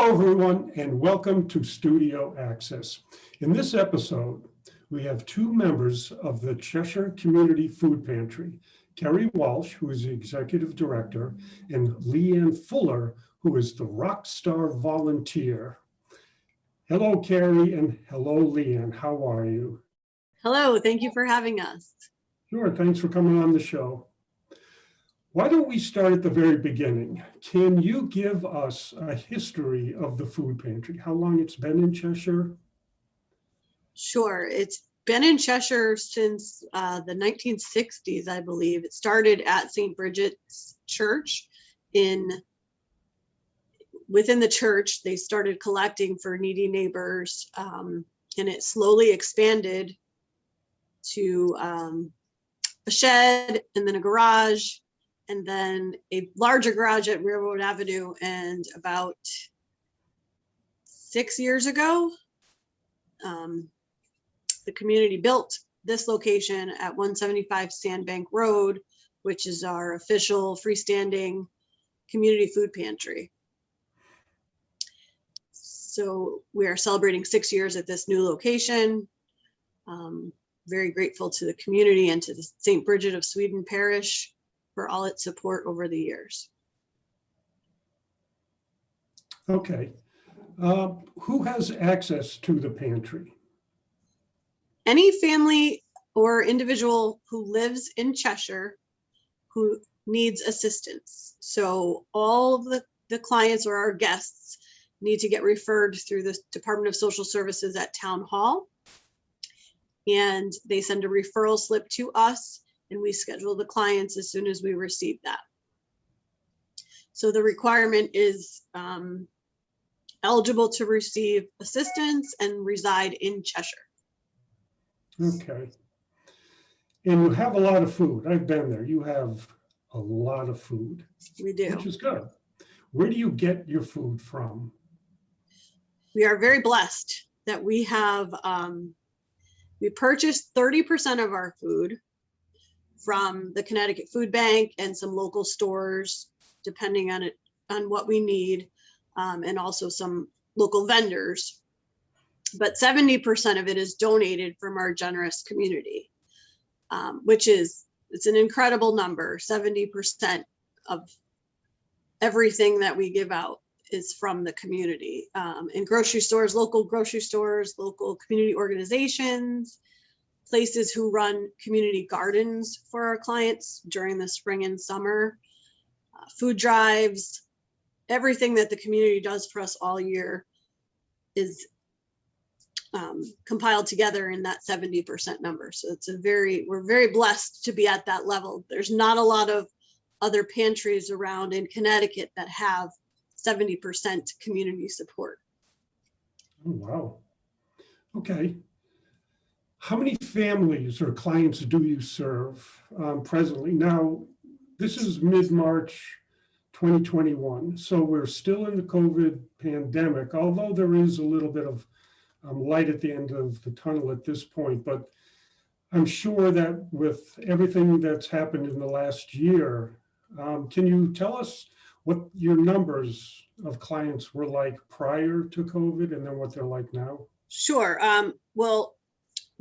Hello, everyone, and welcome to Studio Access. In this episode, we have two members of the Cheshire Community Food Pantry, Kerry Walsh, who is the Executive Director, and Lainne Fuller, who is the rock star volunteer. Hello, Kerry, and hello, Lainne. How are you? Hello, thank you for having us. Sure, thanks for coming on the show. Why don't we start at the very beginning? Can you give us a history of the food pantry? How long it's been in Cheshire? Sure, it's been in Cheshire since the 1960s, I believe. It started at St. Bridget's Church. Within the church, they started collecting for needy neighbors, and it slowly expanded to a shed and then a garage, and then a larger garage at Railroad Avenue. And about 6 years ago, the community built this location at 175 Sandbank Road, which is our official freestanding community food pantry. So we are celebrating 6 years at this new location. Very grateful to the community and to the St. Bridget of Sweden Parish for all its support over the years. Okay. Who has access to the pantry? Any family or individual who lives in Cheshire who needs assistance. So all of the clients or our guests need to get referred through the Department of Social Services at Town Hall. And they send a referral slip to us, and we schedule the clients as soon as we receive that. So the requirement is eligible to receive assistance and reside in Cheshire. Okay. And you have a lot of food. I've been there. You have a lot of food. We do. Which is good. Where do you get your food from? We are very blessed that we have, we purchased 30% of our food from the Connecticut Food Bank and some local stores, depending on what we need, and also some local vendors. But 70% of it is donated from our generous community, it's an incredible number. 70% of everything that we give out is from the community. In grocery stores, local community organizations, places who run community gardens for our clients during the spring and summer, food drives, everything that the community does for us all year is compiled together in that 70% number. So we're very blessed to be at that level. There's not a lot of other pantries around in Connecticut that have 70% community support. Oh, wow. Okay. How many families or clients do you serve presently? Now, this is mid-March 2021, so we're still in the COVID pandemic, although there is a little bit of light at the end of the tunnel at this point. But I'm sure that with everything that's happened in the last year, can you tell us what your numbers of clients were like prior to COVID and then what they're like now? Sure. Well,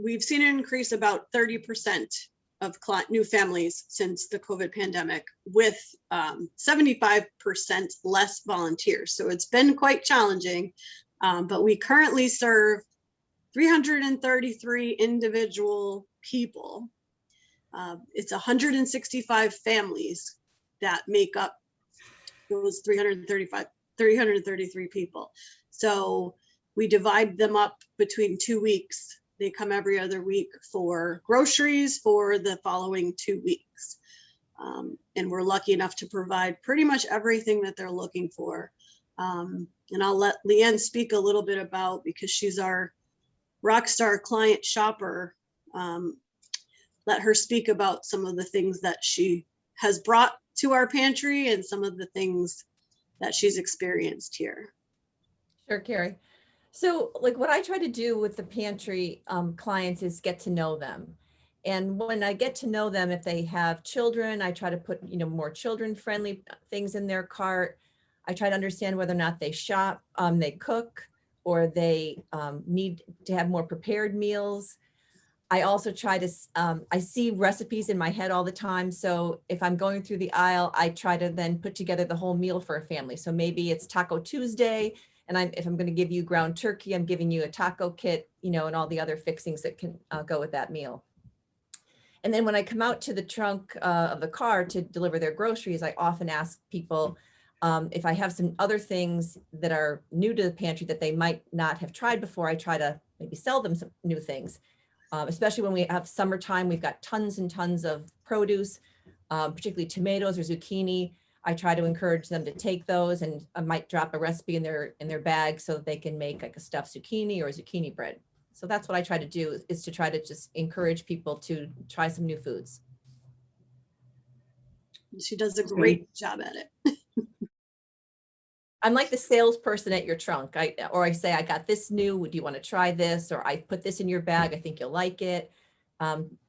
we've seen an increase about 30% of new families since the COVID pandemic, with 75% less volunteers. So it's been quite challenging, but we currently serve 333 individual people. It's 165 families that make up those 333 people. So we divide them up between 2 weeks. They come every other week for groceries for the following 2 weeks. And we're lucky enough to provide pretty much everything that they're looking for. And I'll let Lainne speak a little bit about, because she's our rock star client shopper, let her speak about some of the things that she has brought to our pantry and some of the things that she's experienced here. Sure, Kerry. So like what I try to do with the pantry clients is get to know them. And when I get to know them, if they have children, I try to put, more children friendly things in their cart. I try to understand whether or not they shop, they cook, or they need to have more prepared meals. I also try to, I see recipes in my head all the time. So if I'm going through the aisle, I try to then put together the whole meal for a family. So maybe it's Taco Tuesday, and if I'm going to give you ground turkey, I'm giving you a taco kit, you know, and all the other fixings that can go with that meal. And then when I come out to the trunk of the car to deliver their groceries, I often ask people if I have some other things that are new to the pantry that they might not have tried before. I try to maybe sell them some new things. Especially when we have summertime, we've got tons and tons of produce, particularly tomatoes or zucchini. I try to encourage them to take those, and I might drop a recipe in their bag so that they can make like a stuffed zucchini or a zucchini bread. So that's what I try to do, is to try to just encourage people to try some new foods. She does a great job at it. I'm like the salesperson at your trunk. I say, I got this new, do you want to try this? Or I put this in your bag, I think you'll like it.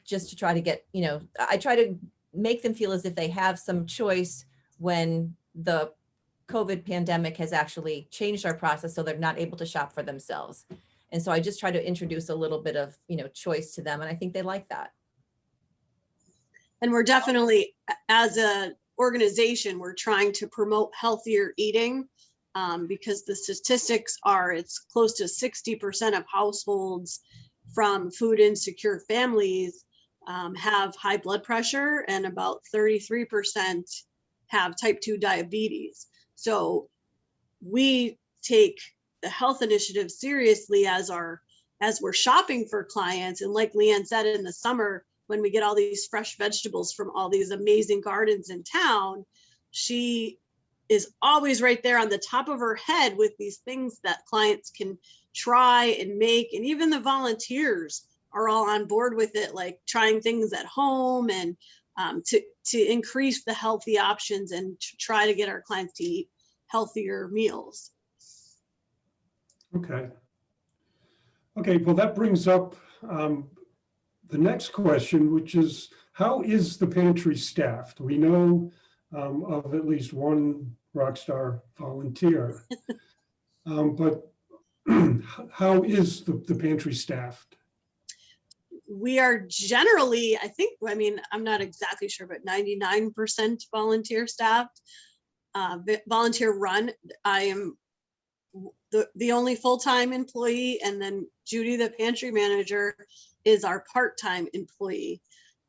Just to try to get, you know, I try to make them feel as if they have some choice when the COVID pandemic has actually changed our process so they're not able to shop for themselves. And so I just try to introduce a little bit of, you know, choice to them. And I think they like that. And we're definitely, as an organization, we're trying to promote healthier eating because the statistics are it's close to 60% of households from food insecure families have high blood pressure, and about 33% have type 2 diabetes. So we take the health initiative seriously as we're shopping for clients. And like Leanne said, in the summer, when we get all these fresh vegetables from all these amazing gardens in town, she is always right there on the top of her head with these things that clients can try and make. And even the volunteers are all on board with it, like trying things at home and to increase the healthy options and to try to get our clients to eat healthier meals. Okay. Okay, well, that brings up the next question, which is, how is the pantry staffed? We know of at least one rock star volunteer, but how is the pantry staffed? We are generally, I mean, I'm not exactly sure, but 99% volunteer staffed, volunteer run. I am the only full-time employee, and then Judy, the pantry manager, is our part-time employee.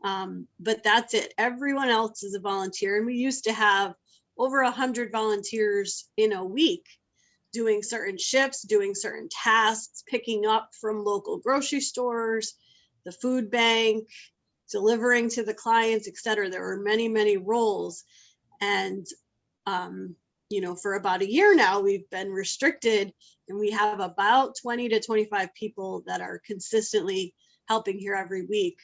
But that's it. Everyone else is a volunteer. And we used to have over 100 volunteers in a week doing certain shifts, doing certain tasks, picking up from local grocery stores, the food bank, delivering to the clients, et cetera. There were many, many roles. And, you know, for about a year now, we've been restricted, and we have about 20 to 25 people that are consistently helping here every week.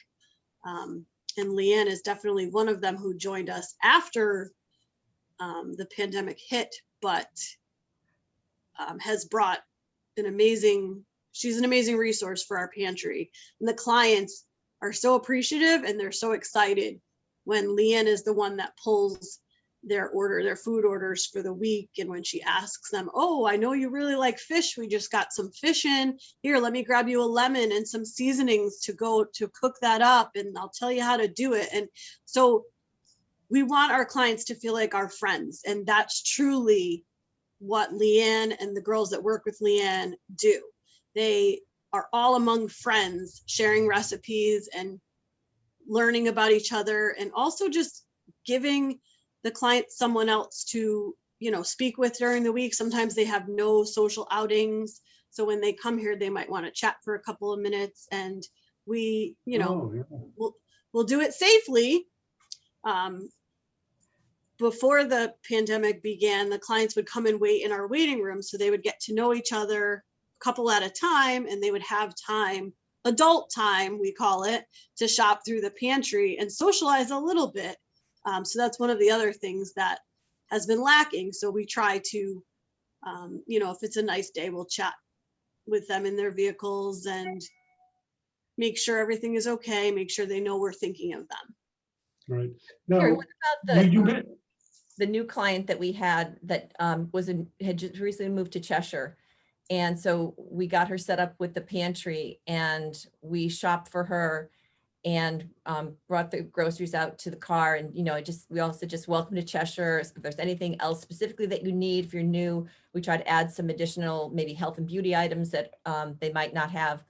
And Leanne is definitely one of them who joined us after the pandemic hit, but has brought she's an amazing resource for our pantry. And the clients are so appreciative, and they're so excited when Leanne is the one that pulls their food orders for the week. And when she asks them, oh, I know you really like fish, we just got some fish in here, let me grab you a lemon and some seasonings to go to cook that up, and I'll tell you how to do it. And so we want our clients to feel like our friends, and that's truly what Leanne and the girls that work with Leanne do. They are all among friends, sharing recipes and learning about each other, and also just giving the client someone else to, you know, speak with during the week. Sometimes they have no social outings, so when they come here, they might want to chat for a couple of minutes, and we, you know, we'll do it safely. Before the pandemic began, the clients would come and wait in our waiting room, so they would get to know each other a couple at a time, and they would have time, adult time, we call it, to shop through the pantry and socialize a little bit. So that's one of the other things that has been lacking. So we try to, you know, if it's a nice day, we'll chat with them in their vehicles and make sure everything is okay, make sure they know we're thinking of them. Right. Now, Kerry, what about you the new client that we had that had just recently moved to Cheshire. And so we got her set up with the pantry and we shopped for her and brought the groceries out to the car. And, you know, we also just welcome to Cheshire. If there's anything else specifically that you need, if you're new, we try to add some additional maybe health and beauty items that they might not have.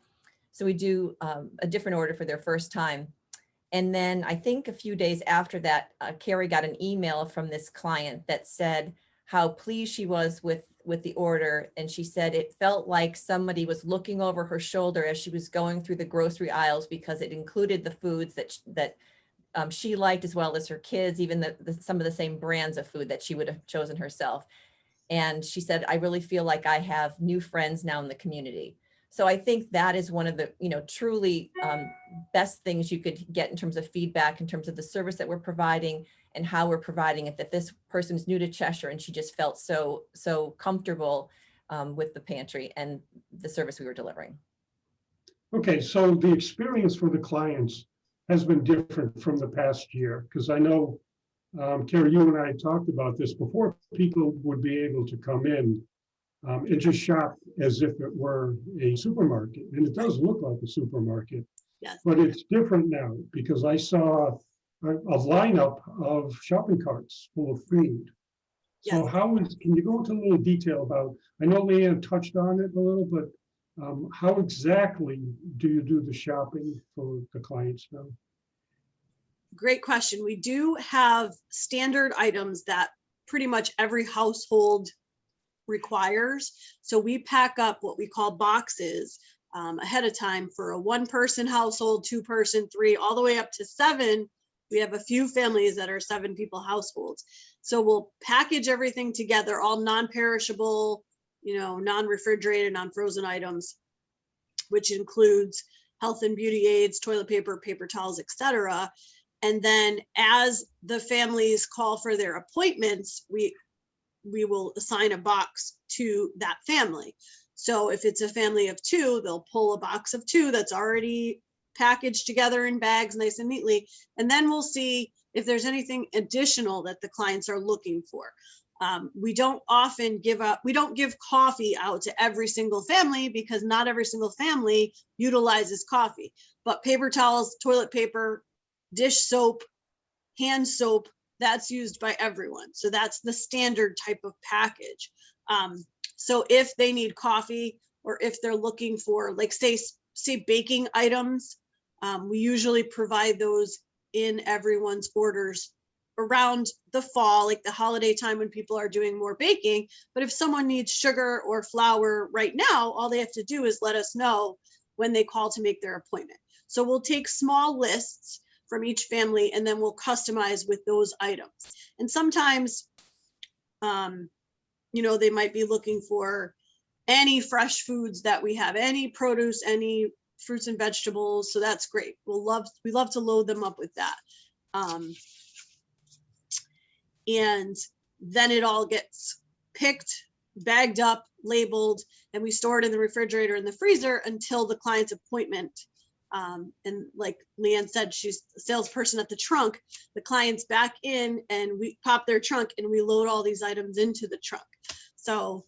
So we do a different order for their first time. And then I think a few days after that, Kerry got an email from this client that said how pleased she was with the order. And she said it felt like somebody was looking over her shoulder as she was going through the grocery aisles because it included the foods that she liked as well as her kids, even some of the same brands of food that she would have chosen herself. And she said, I really feel like I have new friends now in the community. So I think that is one of the, you know, truly best things you could get in terms of feedback, in terms of the service that we're providing and how we're providing it, that this person's new to Cheshire and she just felt so comfortable with the pantry and the service we were delivering. Okay, so the experience for the clients has been different from the past year, because I know, Kerry, you and I talked about this before. People would be able to come in and just shop as if it were a supermarket. And it does look like a supermarket, Yes. but it's different now because I saw a lineup of shopping carts full of food. So Yes. can you go into a little detail about, I know Leanne touched on it a little, but how exactly do you do the shopping for the clients now? Great question. We do have standard items that pretty much every household requires. So we pack up what we call boxes ahead of time for a 1-person household, 2-person, 3, all the way up to 7. We have a few families that are 7-people households. So we'll package everything together, all non-perishable, you know, non-refrigerated, non-frozen items, which includes health and beauty aids, toilet paper, paper towels, etc. And then as the families call for their appointments, we will assign a box to that family. So if it's a family of 2, they'll pull a box of 2 that's already packaged together in bags nice and neatly. And then we'll see if there's anything additional that the clients are looking for. We don't often we don't give coffee out to every single family because not every single family utilizes coffee, but paper towels, toilet paper, dish soap, hand soap, that's used by everyone. So that's the standard type of package. So if they need coffee or if they're looking for, like, say baking items, we usually provide those in everyone's orders around the fall, like the holiday time when people are doing more baking. But if someone needs sugar or flour right now, all they have to do is let us know when they call to make their appointment. So we'll take small lists from each family and then we'll customize with those items. And sometimes, you know, they might be looking for any fresh foods that we have, any produce, any fruits and vegetables. So that's great. We love to load them up with that. And then it all gets picked, bagged up, labeled, and we store it in the refrigerator and the freezer until the client's appointment. And like Leanne said, she's a salesperson at the trunk. The client's back in and we pop their trunk and we load all these items into the trunk. So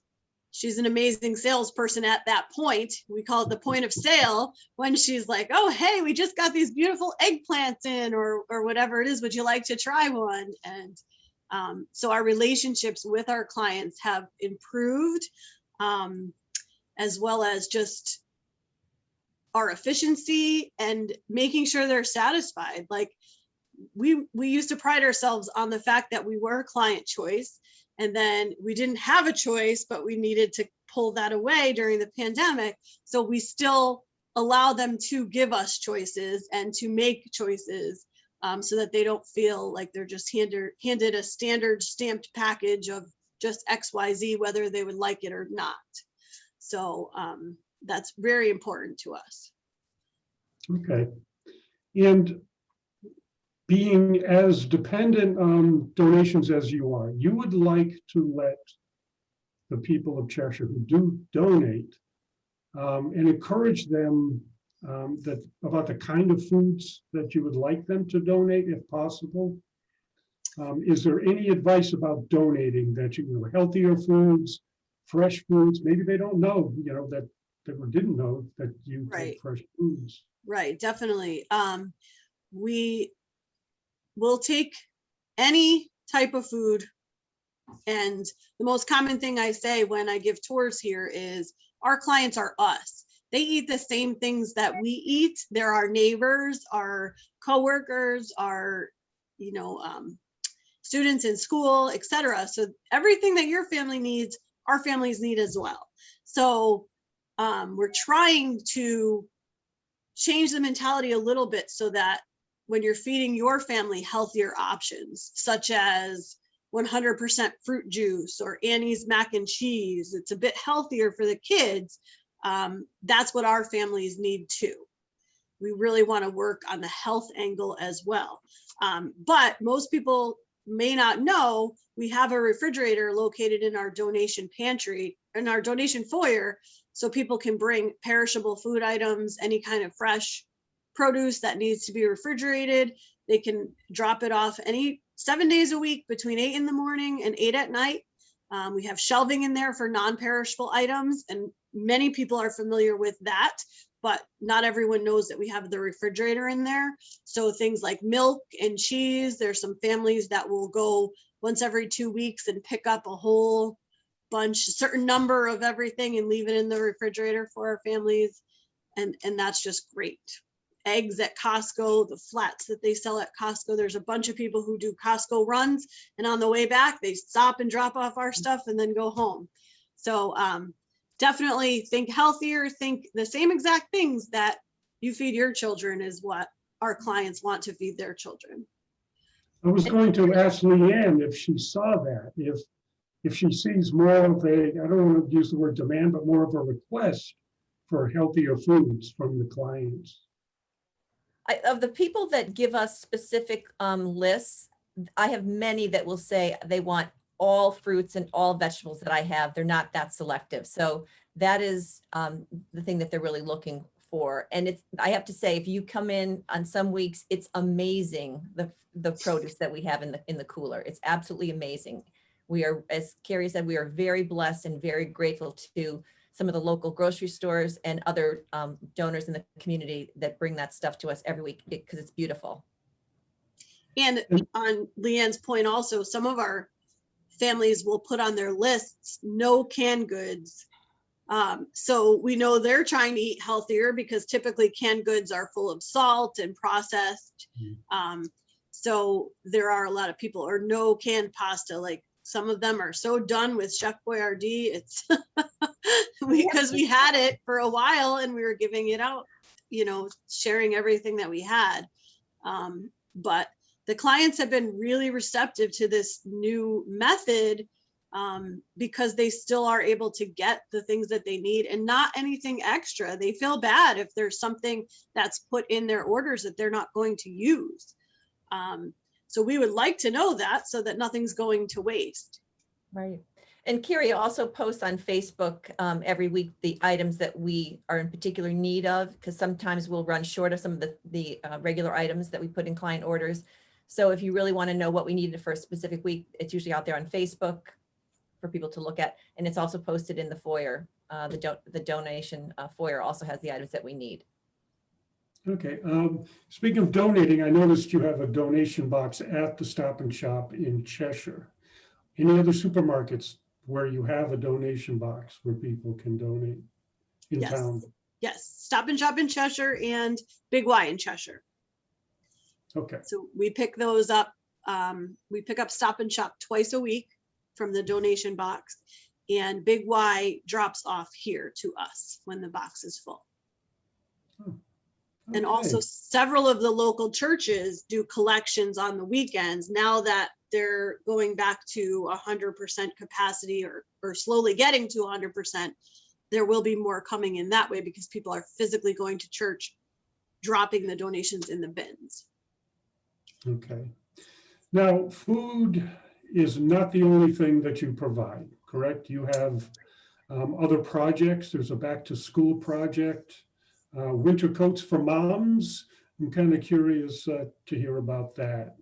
she's an amazing salesperson at that point. We call it the point of sale, when she's like, oh, hey, we just got these beautiful eggplants in, or whatever it is. Would you like to try one? And so our relationships with our clients have improved, as well as just our efficiency and making sure they're satisfied. Like we used to pride ourselves on the fact that we were client choice, and then we didn't have a choice, but we needed to pull that away during the pandemic. So we still allow them to give us choices and to make choices, so that they don't feel like they're just handed a standard stamped package of just XYZ, whether they would like it or not. So that's very important to us. Okay. And being as dependent on donations as you are, you would like to let the people of Cheshire who do donate and encourage them about the kind of foods that you would like them to donate, if possible. Is there any advice about donating that healthier foods, fresh foods? Maybe they don't know, that or didn't know that you Right. take fresh foods. Right, definitely. We will take any type of food. And the most common thing I say when I give tours here is our clients are us. They eat the same things that we eat. They're our neighbors, our coworkers, our, students in school, etc. So everything that your family needs, our families need as well. So we're trying to change the mentality a little bit so that when you're feeding your family healthier options, such as 100% fruit juice or Annie's mac and cheese, it's a bit healthier for the kids. That's what our families need too. We really want to work on the health angle as well. But most people may not know we have a refrigerator located in our donation pantry, in our donation foyer, so people can bring perishable food items, any kind of fresh produce that needs to be refrigerated. They can drop it off 7 days a week between 8 in the morning and 8 at night. We have shelving in there for non-perishable items, and many people are familiar with that, but not everyone knows that we have the refrigerator in there. So things like milk and cheese, there's some families that will go once every 2 weeks and pick up a whole bunch, a certain number of everything and leave it in the refrigerator for our families. And that's just great. Eggs at Costco, the flats that they sell at Costco. There's a bunch of people who do Costco runs, and on the way back, they stop and drop off our stuff and then go home. So definitely think healthier, think the same exact things that you feed your children is what our clients want to feed their children. I was going to ask Leanne if she saw that, if she sees more of I don't want to use the word demand, but more of a request for healthier foods from the clients. Of the people that give us specific lists, I have many that will say they want all fruits and all vegetables that I have. They're not that selective. So that is the thing that they're really looking for. And I have to say, if you come in on some weeks, it's amazing, the produce that we have in the cooler. It's absolutely amazing. We are, as Kerry said, we are very blessed and very grateful to some of the local grocery stores and other donors in the community that bring that stuff to us every week because it's beautiful. And on Leanne's point also, some of our families will put on their lists no canned goods. So we know they're trying to eat healthier because typically canned goods are full of salt and processed. So there are a lot of people, or no canned pasta, like some of them are so done with Chef Boyardee. It's because we had it for a while and we were giving it out, sharing everything that we had. But the clients have been really receptive to this new method because they still are able to get the things that they need and not anything extra. They feel bad if there's something that's put in their orders that they're not going to use. So we would like to know that so that nothing's going to waste. Right. And Kerry also posts on Facebook every week the items that we are in particular need of, because sometimes we'll run short of some of the regular items that we put in client orders. So if you really want to know what we needed for a specific week, it's usually out there on Facebook for people to look at. And it's also posted in the foyer. The donation foyer also has the items that we need. Okay. Speaking of donating, I noticed you have a donation box at the Stop and Shop in Cheshire. Any other supermarkets where you have a donation box where people can donate in town? Yes. Stop and Shop in Cheshire and Big Y in Cheshire. Okay. So we pick those up. We pick up Stop and Shop twice a week from the donation box, and Big Y drops off here to us when the box is full. Oh. Okay. And also several of the local churches do collections on the weekends now that they're going back to 100% capacity or slowly getting to 100%. There will be more coming in that way because people are physically going to church, dropping the donations in the bins. Okay. Now, food is not the only thing that you provide, correct? You have other projects. There's a back to school project. Winter coats for moms. I'm kind of curious to hear about that.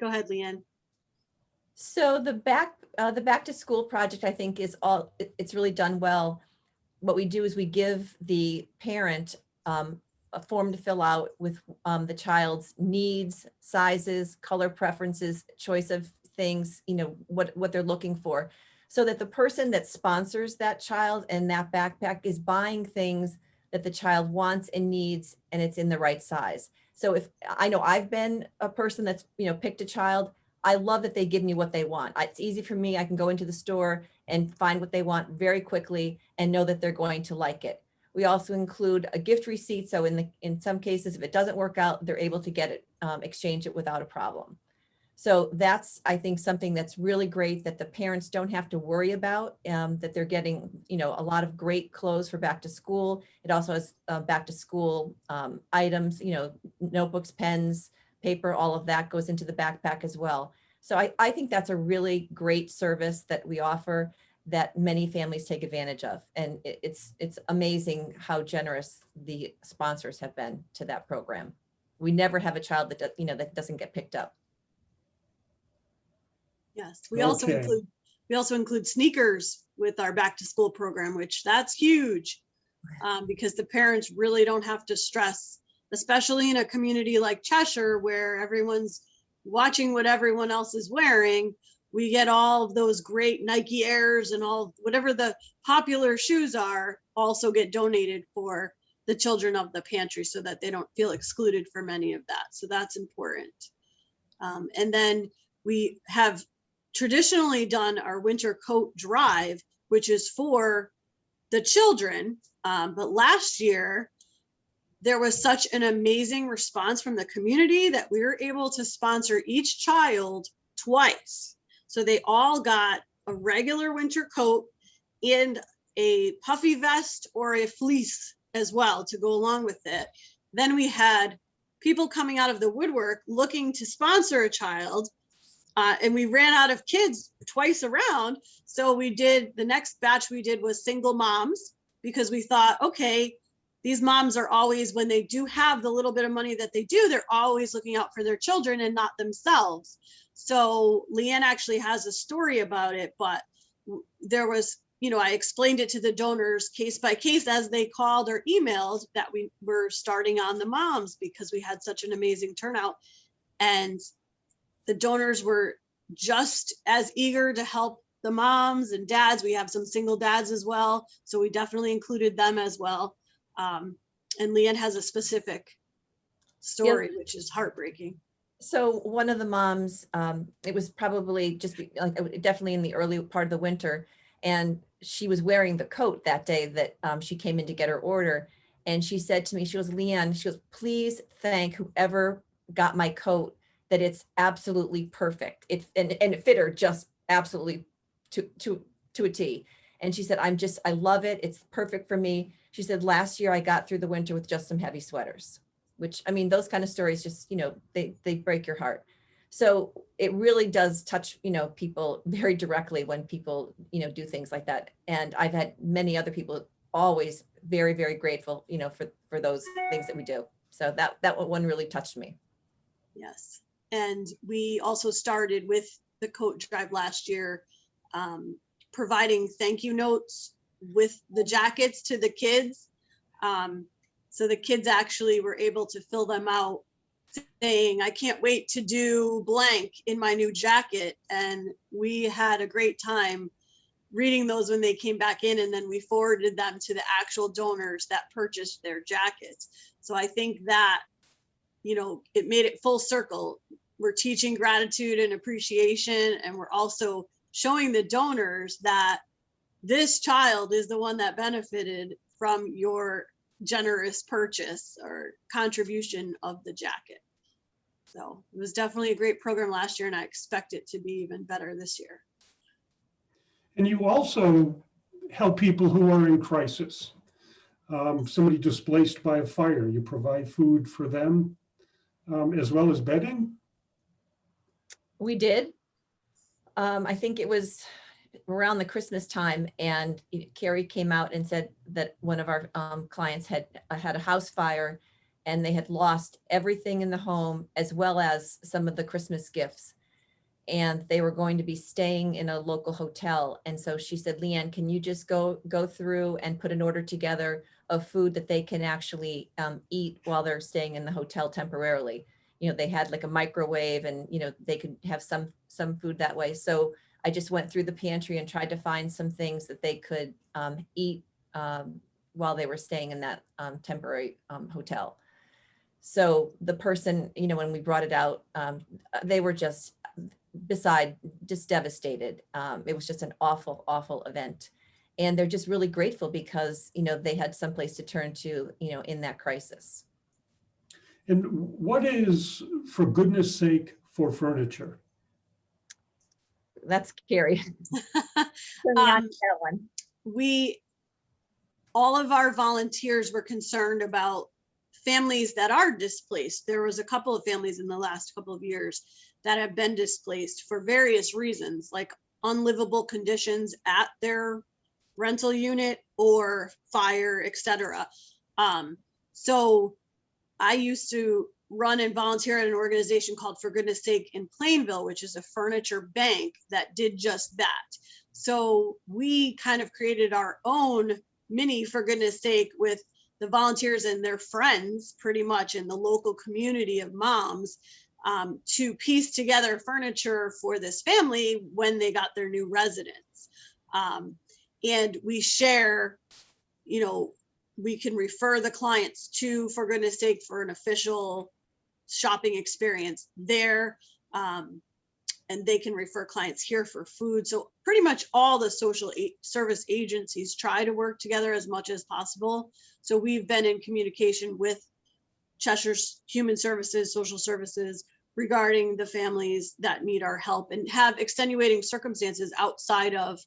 Go ahead, Leanne. So the back to school project, I think it's really done well. What we do is we give the parent a form to fill out with the child's needs, sizes, color preferences, choice of things, what they're looking for, so that the person that sponsors that child and that backpack is buying things that the child wants and needs, and it's in the right size. So if I know I've been a person that's, picked a child, I love that they give me what they want. It's easy for me. I can go into the store and find what they want very quickly and know that they're going to like it. We also include a gift receipt. So in some cases, if it doesn't work out, they're able to get it, exchange it without a problem. So that's, I think, something that's really great that the parents don't have to worry about, that they're getting, a lot of great clothes for back to school. It also has back to school items, notebooks, pens, paper, all of that goes into the backpack as well. So I think that's a really great service that we offer that many families take advantage of. And it's amazing how generous the sponsors have been to that program. We never have a child that that doesn't get picked up. Yes, we also include sneakers with our back to school program, which that's huge, because the parents really don't have to stress, especially in a community like Cheshire where everyone's watching what everyone else is wearing. We get all of those great Nike Airs and all whatever the popular shoes are also get donated for the children of the pantry so that they don't feel excluded from any of that. So that's important. And then we have traditionally done our winter coat drive, which is for the children. But last year, there was such an amazing response from the community that we were able to sponsor each child twice. So they all got a regular winter coat and a puffy vest or a fleece as well to go along with it. Then we had people coming out of the woodwork looking to sponsor a child. And we ran out of kids twice around. So the next batch we did was single moms, because we thought, okay, these moms are always, when they do have the little bit of money that they do, they're always looking out for their children and not themselves. So Leanne actually has a story about it, but there was, I explained it to the donors case by case as they called or emailed that we were starting on the moms because we had such an amazing turnout. And the donors were just as eager to help the moms and dads. We have some single dads as well, so we definitely included them as well. And Leanne has a specific story, yes, which is heartbreaking. So one of the moms, it was probably just definitely in the early part of the winter, and she was wearing the coat that day that she came in to get her order. And she said to me, she goes, Leanne, she goes, please thank whoever got my coat, that it's absolutely perfect. And it fit her just absolutely to a T. And she said, I love it. It's perfect for me. She said, last year I got through the winter with just some heavy sweaters, which, I mean, those kind of stories just, they break your heart. So it really does touch, people very directly when people, do things like that. And I've had many other people always very, very grateful, for those things that we do. So that one really touched me. Yes. And we also started with the coat drive last year, providing thank you notes with the jackets to the kids. So the kids actually were able to fill them out saying, I can't wait to do blank in my new jacket. And we had a great time reading those when they came back in, and then we forwarded them to the actual donors that purchased their jackets. So I think that, it made it full circle. We're teaching gratitude and appreciation, and we're also showing the donors that this child is the one that benefited from your generous purchase or contribution of the jacket. So it was definitely a great program last year, and I expect it to be even better this year. And you also help people who are in crisis. Somebody displaced by a fire, you provide food for them, as well as bedding? We did. I think it was around the Christmas time, and Kerry came out and said that one of our clients had a house fire, and they had lost everything in the home as well as some of the Christmas gifts. And they were going to be staying in a local hotel. And so she said, Leanne, can you just go through and put an order together of food that they can actually eat while they're staying in the hotel temporarily? You know, they had like a microwave and, you know, they could have some food that way. So I just went through the pantry and tried to find some things that they could eat while they were staying in that temporary hotel. So the person, you know, when we brought it out, they were just devastated. It was just an awful, awful event. And they're just really grateful because, you know, they had someplace to turn to, you know, in that crisis. And what is, for goodness sake, for furniture? That's Kerry. All of our volunteers were concerned about families that are displaced. There was a couple of families in the last couple of years that have been displaced for various reasons, like unlivable conditions at their rental unit or fire, etc. So I used to run and volunteer at an organization called For Goodness Sake in Plainville, which is a furniture bank that did just that. So we kind of created our own mini For Goodness Sake with the volunteers and their friends pretty much in the local community of moms to piece together furniture for this family when they got their new residence. And we share, you know, we can refer the clients to For Goodness Sake for an official shopping experience there. And they can refer clients here for food. So pretty much all the social service agencies try to work together as much as possible. So we've been in communication with Cheshire's Human Services, Social Services regarding the families that need our help and have extenuating circumstances outside of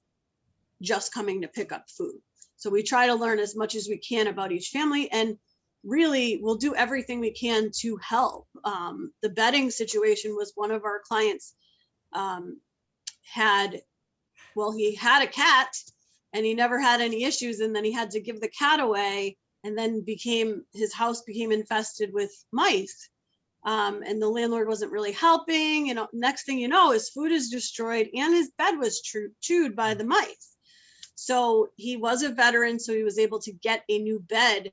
just coming to pick up food. So we try to learn as much as we can about each family, and really we'll do everything we can to help. The bedding situation was one of our clients he had a cat and he never had any issues, and then he had to give the cat away, and then his house became infested with mice. And the landlord wasn't really helping. You know, next thing you know, his food is destroyed and his bed was chewed by the mice. So he was a veteran, so he was able to get a new bed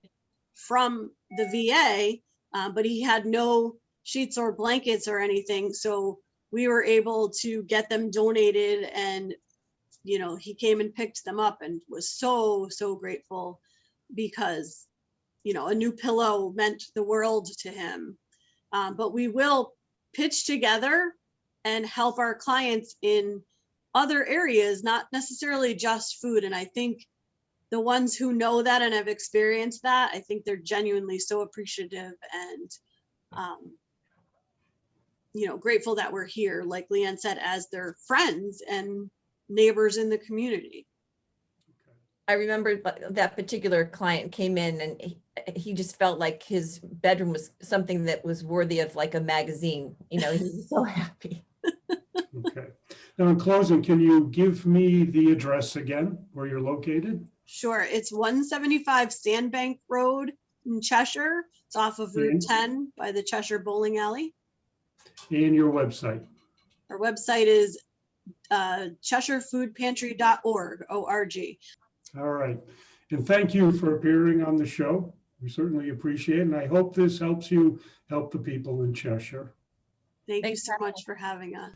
from the VA, but he had no sheets or blankets or anything. So we were able to get them donated, and, you know, he came and picked them up and was so, so grateful because, you know, a new pillow meant the world to him. But we will pitch together and help our clients in other areas, not necessarily just food. And I think the ones who know that and have experienced that, I think they're genuinely so appreciative and, you know, grateful that we're here, like Leanne said, as their friends and neighbors in the community. I remember that particular client came in and he just felt like his bedroom was something that was worthy of like a magazine. You know, he was so happy. Okay. Now, in closing, can you give me the address again where you're located? Sure. It's 175 Sandbank Road in Cheshire. It's off of Route 10 by the Cheshire Bowling Alley. And your website? Our website is CheshireFoodPantry.org, O-R-G. All right. And thank you for appearing on the show. We certainly appreciate it. And I hope this helps you help the people in Cheshire. Thank you so much for having us.